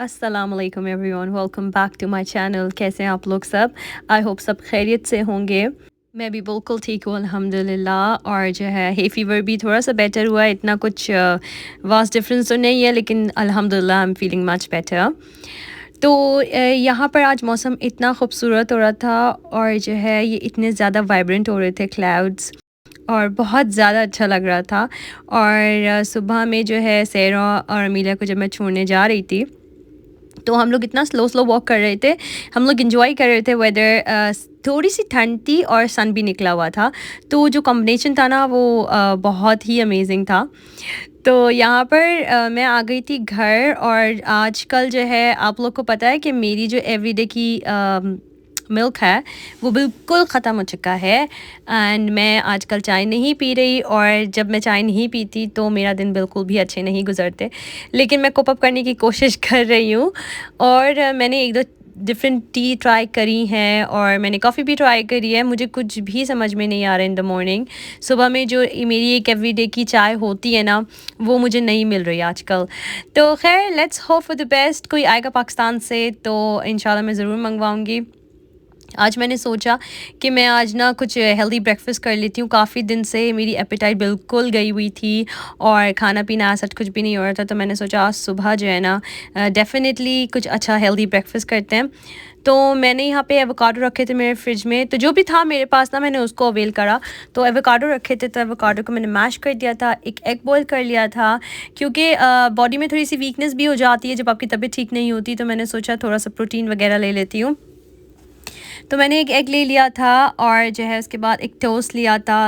अस्सलाम वालेकुम everyone, welcome back to my channel. कैसे हैं आप लोग सब? आई होप सब खैरियत से होंगे। मैं भी बिल्कुल ठीक हूँ अल्हम्दुलिल्लाह। और जो है हे फीवर भी थोड़ा सा बेटर हुआ है, इतना कुछ वास्ट डिफरेंस तो नहीं है, लेकिन अल्हम्दुलिल्लाह I am feeling much better. तो यहाँ पर आज मौसम इतना खूबसूरत हो रहा था और जो है ये इतने ज़्यादा वाइब्रेंट हो रहे थे क्लाउड्स, और बहुत ज़्यादा अच्छा लग रहा था। और सुबह में जो है सैरा और अमीला को जब मैं छोड़ने जा रही थी तो हम लोग इतना स्लो स्लो वॉक कर रहे थे, हम लोग इंजॉय कर रहे थे वेदर। थोड़ी सी ठंड थी और सन भी निकला हुआ था, तो जो कॉम्बिनेशन था ना वो बहुत ही अमेजिंग था। तो यहाँ पर मैं आ गई थी घर, और आजकल जो है आप लोग को पता है कि मेरी जो एवरीडे की मिल्क है वो बिल्कुल ख़त्म हो चुका है। एंड मैं आजकल चाय नहीं पी रही, और जब मैं चाय नहीं पीती तो मेरा दिन बिल्कुल भी अच्छे नहीं गुजरते। लेकिन मैं कोप अप करने की कोशिश कर रही हूँ, और मैंने एक दो डिफरेंट टी ट्राई करी हैं, और मैंने कॉफ़ी भी ट्राई करी है। मुझे कुछ भी समझ में नहीं आ रहा इन द मॉर्निंग। सुबह में जो मेरी एक एवरीडे की चाय होती है ना, वो मुझे नहीं मिल रही आजकल। तो खैर let's hope for the best. कोई आएगा पाकिस्तान से तो इंशाल्लाह मैं ज़रूर मंगवाऊँगी। आज मैंने सोचा कि मैं आज ना कुछ हेल्दी ब्रेकफास्ट कर लेती हूँ। काफ़ी दिन से मेरी एपेटाइट बिल्कुल गई हुई थी और खाना पीना ऐसा कुछ भी नहीं हो रहा था, तो मैंने सोचा आज सुबह जो है ना डेफ़िनेटली कुछ अच्छा हेल्दी ब्रेकफास्ट करते हैं। तो मैंने यहाँ पे एवोकाडो रखे थे मेरे फ्रिज में, तो जो भी था मेरे पास ना मैंने उसको अवेल करा। तो एवोकाडो रखे थे, तो एवोकाडो को मैंने मैश कर दिया था, एक एग बॉयल कर लिया था, क्योंकि बॉडी में थोड़ी सी वीकनेस भी हो जाती है जब आपकी तबीयत ठीक नहीं होती। तो मैंने सोचा थोड़ा सा प्रोटीन वगैरह ले लेती हूँ। तो मैंने एक एग ले लिया था, और जो है उसके बाद एक टोस्ट लिया था।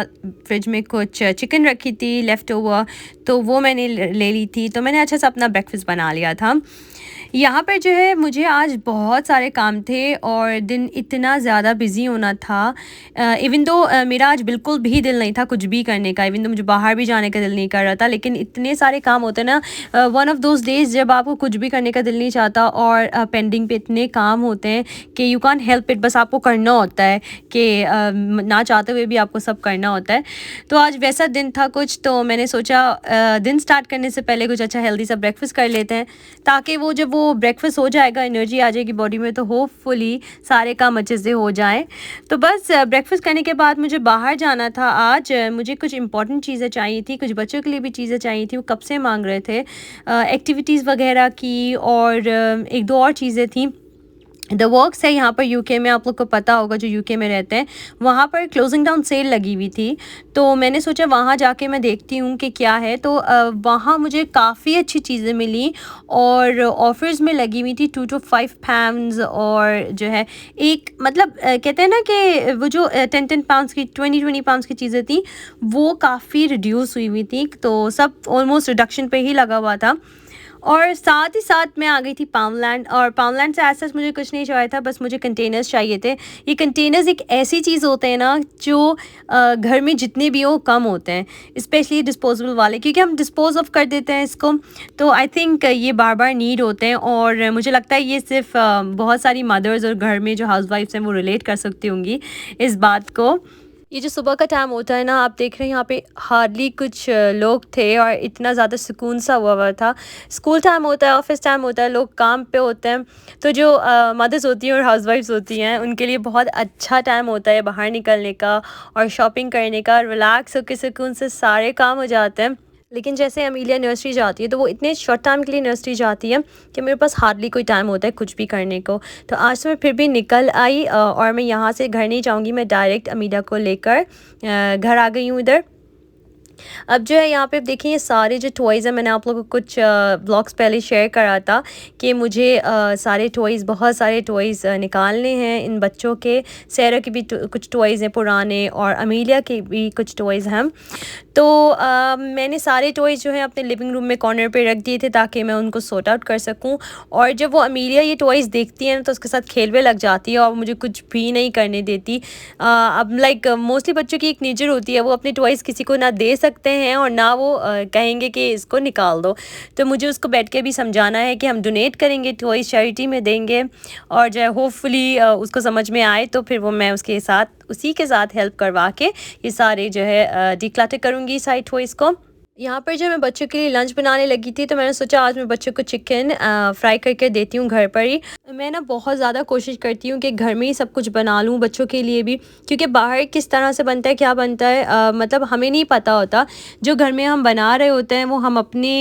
फ्रिज में कुछ चिकन रखी थी लेफ़्ट ओवर, तो वो मैंने ले ली थी। तो मैंने अच्छा सा अपना ब्रेकफास्ट बना लिया था। यहाँ पर जो है मुझे आज बहुत सारे काम थे और दिन इतना ज़्यादा बिज़ी होना था। इवन दो मेरा आज बिल्कुल भी दिल नहीं था कुछ भी करने का, इवन दो मुझे बाहर भी जाने का दिल नहीं कर रहा था, लेकिन इतने सारे काम होते हैं ना, वन ऑफ़ दोज़ डेज़ जब आपको कुछ भी करने का दिल नहीं चाहता, और पेंडिंग पे इतने काम होते हैं कि यू कांट हेल्प इट, बस आपको करना होता है कि ना चाहते हुए भी आपको सब करना होता है। तो आज वैसा दिन था कुछ, तो मैंने सोचा दिन स्टार्ट करने से पहले कुछ अच्छा हेल्दी सा ब्रेकफास्ट कर लेते हैं, ताकि वो जब वो ब्रेकफास्ट हो जाएगा एनर्जी आ जाएगी बॉडी में, तो होपफुली सारे काम अच्छे से हो जाएं। तो बस ब्रेकफास्ट करने के बाद मुझे बाहर जाना था आज। मुझे कुछ इंपॉर्टेंट चीज़ें चाहिए थी, कुछ बच्चों के लिए भी चीज़ें चाहिए थी, वो कब से मांग रहे थे, एक्टिविटीज़ वगैरह की, और एक दो और चीज़ें थी। द वर्क्स है यहाँ पर यूके में, आप लोग को पता होगा जो यूके में रहते हैं, वहाँ पर क्लोजिंग डाउन सेल लगी हुई थी। तो मैंने सोचा वहाँ जाके मैं देखती हूँ कि क्या है। तो वहाँ मुझे काफ़ी अच्छी चीज़ें मिली, और ऑफ़र्स में लगी हुई थी 2 to 5 पाउंड्स, और जो है एक मतलब कहते हैं ना कि वो जो 10 पाउंड्स की 20 पाउंड्स की चीज़ें थी वो काफ़ी रिड्यूस हुई थी। तो सब ऑलमोस्ट रिडक्शन पे ही लगा हुआ था। और साथ ही साथ मैं आ गई थी पामलैंड, और पामलैंड से ऐसा मुझे कुछ नहीं चाहिए था, बस मुझे कंटेनर्स चाहिए थे। ये कंटेनर्स एक ऐसी चीज़ होते हैं ना जो घर में जितने भी हो कम होते हैं, स्पेशली डिस्पोजेबल वाले, क्योंकि हम डिस्पोज ऑफ कर देते हैं इसको। तो आई थिंक ये बार बार नीड होते हैं, और मुझे लगता है ये सिर्फ बहुत सारी मदर्स और घर में जो हाउसवाइफ्स हैं वो रिलेट कर सकती होंगी इस बात को। ये जो सुबह का टाइम होता है ना, आप देख रहे हैं यहाँ पे हार्डली कुछ लोग थे, और इतना ज़्यादा सुकून सा हुआ था। स्कूल टाइम होता है, ऑफिस टाइम होता है, लोग काम पे होते हैं, तो जो मदर्स होती हैं और हाउसवाइफ्स होती हैं उनके लिए बहुत अच्छा टाइम होता है बाहर निकलने का और शॉपिंग करने का। रिलैक्स होकर सुकून से सारे काम हो जाते हैं। लेकिन जैसे अमीलिया नर्सरी जाती है तो वो इतने शॉर्ट टाइम के लिए नर्सरी जाती है कि मेरे पास हार्डली कोई टाइम होता है कुछ भी करने को। तो आज तो मैं फिर भी निकल आई, और मैं यहाँ से घर नहीं जाऊँगी, मैं डायरेक्ट अमीलिया को लेकर घर आ गई हूँ इधर। अब जो है यहाँ पे देखिए ये सारे जो टॉयज़ हैं, मैंने आप लोगों को कुछ ब्लॉग्स पहले शेयर करा था कि मुझे सारे टॉयज़, बहुत सारे टॉयज़ निकालने हैं इन बच्चों के। सैरा के भी कुछ टॉयज़ हैं पुराने, और अमीलिया के भी कुछ टॉयज़ हैं। तो मैंने सारे टॉयज़ जो हैं अपने लिविंग रूम में कॉर्नर पे रख दिए थे ताकि मैं उनको सॉर्ट आउट कर सकूं। और जब वो अमीलिया ये टॉयज़ देखती है तो उसके साथ खेलने लग जाती है और मुझे कुछ भी नहीं करने देती। अब लाइक मोस्टली बच्चों की एक नेचर होती है, वो अपने टॉयज़ किसी को ना दे सकते हैं और ना वो कहेंगे कि इसको निकाल दो। तो मुझे उसको बैठ के भी समझाना है कि हम डोनेट करेंगे, टॉयज़ चैरिटी में देंगे, और जो है होपफुली उसको समझ में आए, तो फिर वो मैं उसके साथ उसी के साथ हेल्प करवा के ये सारे जो है डिक्लटर करूँगी सारे टॉयज़ को। यहाँ पर जब मैं बच्चों के लिए लंच बनाने लगी थी तो मैंने सोचा आज मैं बच्चों को चिकन फ्राई करके देती हूँ घर पर ही। मैं ना बहुत ज़्यादा कोशिश करती हूँ कि घर में ही सब कुछ बना लूँ बच्चों के लिए भी, क्योंकि बाहर किस तरह से बनता है क्या बनता है मतलब हमें नहीं पता होता। जो घर में हम बना रहे होते हैं वो हम अपने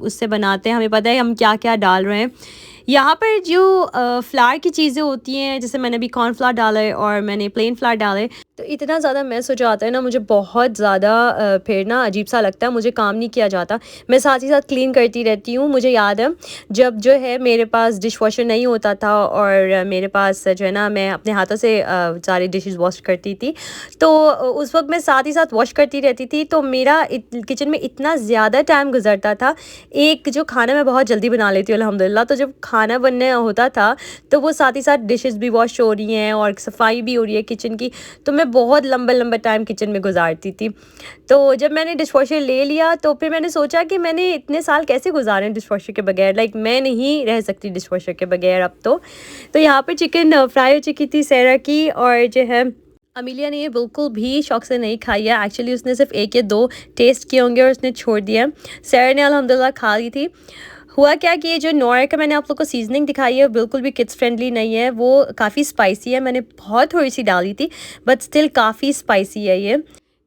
उससे बनाते हैं, हमें पता है हम क्या क्या डाल रहे हैं। यहाँ पर जो फ्लावर की चीज़ें होती हैं, जैसे मैंने अभी कॉर्नफ्लावर डाला है और मैंने प्लेन फ्लावर डाला है, तो इतना ज़्यादा मैस हो जाता है ना, मुझे बहुत ज़्यादा फिर ना अजीब सा लगता है, मुझे काम नहीं किया जाता। मैं साथ ही साथ क्लीन करती रहती हूँ। मुझे याद है जब जो है मेरे पास डिश वॉशर नहीं होता था और मेरे पास जो है ना मैं अपने हाथों से सारे डिशेस वॉश करती थी, तो उस वक्त मैं साथ ही साथ वॉश करती रहती थी, तो मेरा किचन में इतना ज़्यादा टाइम गुजरता था। एक जो खाना मैं बहुत जल्दी बना लेती हूँ अल्हम्दुलिल्लाह, तो जब खाना बनने होता था तो वो साथ ही साथ डिशेस भी वॉश हो रही हैं और सफाई भी हो रही है किचन की, तो मैं बहुत लंबा लंबा टाइम किचन में गुजारती थी। तो जब मैंने डिश वॉशर ले लिया तो फिर मैंने सोचा कि मैंने इतने साल कैसे गुजारे डिश वॉशर के बगैर, लाइक मैं नहीं रह सकती डिश वॉशर के बगैर अब तो यहाँ पर चिकन फ्राई हो चुकी थी सहरा की, और जो है अमीलिया ने ये बिल्कुल भी शौक से नहीं खाई है। एक्चुअली उसने सिर्फ 1 या 2 टेस्ट किए होंगे और उसने छोड़ दिया। सहरा ने अल्हम्दुलिल्लाह खा ली थी। हुआ क्या कि ये जो नोरा का मैंने आप लोग को सीजनिंग दिखाई है बिल्कुल भी किड्स फ्रेंडली नहीं है, वो काफ़ी स्पाइसी है। मैंने बहुत थोड़ी सी डाली थी बट स्टिल काफ़ी स्पाइसी है ये।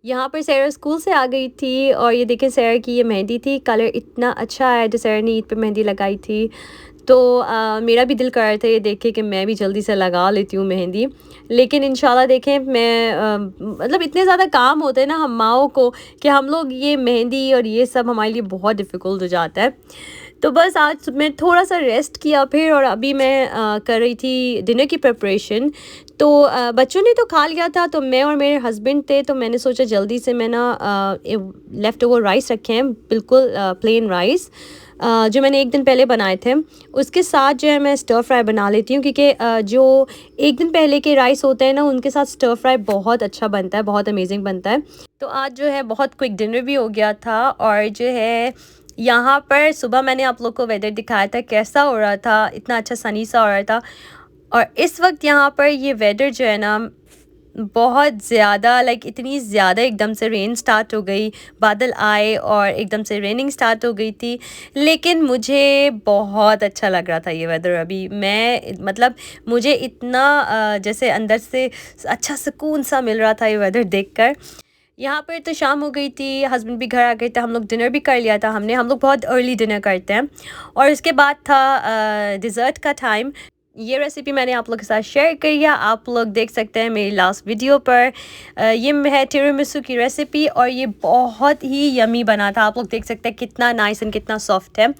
यहाँ पर सैरा स्कूल से आ गई थी और ये देखें सैरा की ये मेहंदी थी, कलर इतना अच्छा है जो सैरा ने ईद पे मेहंदी लगाई थी। तो मेरा भी दिल कर रहा था ये देख के कि मैं भी जल्दी से लगा लेती हूँ मेहंदी, लेकिन इंशाल्लाह देखें मैं मतलब इतने ज़्यादा काम होते हैं ना हम माओं को कि हम लोग ये मेहंदी और ये सब हमारे लिए बहुत डिफ़िकल्ट हो जाता है। तो बस आज मैं थोड़ा सा रेस्ट किया फिर, और अभी मैं कर रही थी डिनर की प्रिपरेशन। तो बच्चों ने तो खा लिया था, तो मैं और मेरे हस्बैंड थे, तो मैंने सोचा जल्दी से मैं ना लेफ़्ट ओवर राइस रखे हैं, बिल्कुल प्लेन राइस जो मैंने एक दिन पहले बनाए थे, उसके साथ जो है मैं स्टर फ्राई बना लेती हूँ, क्योंकि जो एक दिन पहले के राइस होते हैं ना उनके साथ स्टर फ्राई बहुत अच्छा बनता है, बहुत अमेजिंग बनता है। तो आज जो है बहुत क्विक डिनर भी हो गया था, और जो है यहाँ पर सुबह मैंने आप लोग को वेदर दिखाया था कैसा हो रहा था, इतना अच्छा सनी सा हो रहा था। और इस वक्त यहाँ पर ये वेदर जो है ना बहुत ज़्यादा लाइक इतनी ज़्यादा एकदम से रेन स्टार्ट हो गई, बादल आए और एकदम से रेनिंग स्टार्ट हो गई थी, लेकिन मुझे बहुत अच्छा लग रहा था ये वेदर। अभी मैं मतलब मुझे इतना जैसे अंदर से अच्छा सुकून सा मिल रहा था ये वेदर देखकर। यहाँ पर तो शाम हो गई थी, हस्बैंड भी घर आ गए थे, हम लोग डिनर भी कर लिया था हमने, हम लोग बहुत अर्ली डिनर करते हैं। और उसके बाद था डिज़र्ट का टाइम। ये रेसिपी मैंने आप लोग के साथ शेयर करी है, आप लोग देख सकते हैं मेरी लास्ट वीडियो पर। ये है तिरामिसू की रेसिपी और ये बहुत ही यमी बना था, आप लोग देख सकते हैं कितना नाइस एंड कितना सॉफ्ट है।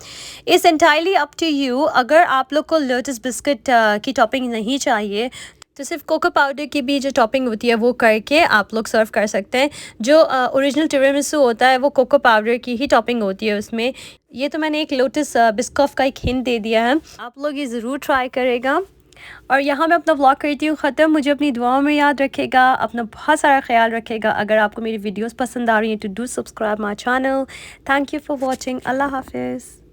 It's entirely up to you, अगर आप लोग को लोटस बिस्किट की टॉपिंग नहीं चाहिए तो सिर्फ कोको पाउडर की भी जो टॉपिंग होती है वो करके आप लोग सर्व कर सकते हैं। जो ओरिजिनल टिरामिसू होता है वो कोको पाउडर की ही टॉपिंग होती है उसमें। ये तो मैंने एक लोटस बिस्कॉफ का एक हिंट दे दिया है, आप लोग ये ज़रूर ट्राई करेगा। और यहाँ मैं अपना व्लॉग करती हूँ ख़त्म। मुझे अपनी दुआओं में याद रखेगा, अपना बहुत सारा ख्याल रखेगा। अगर आपको मेरी वीडियोस पसंद आ रही हैं तो do subscribe my channel. Thank you for watching. अल्लाह हाफिज़।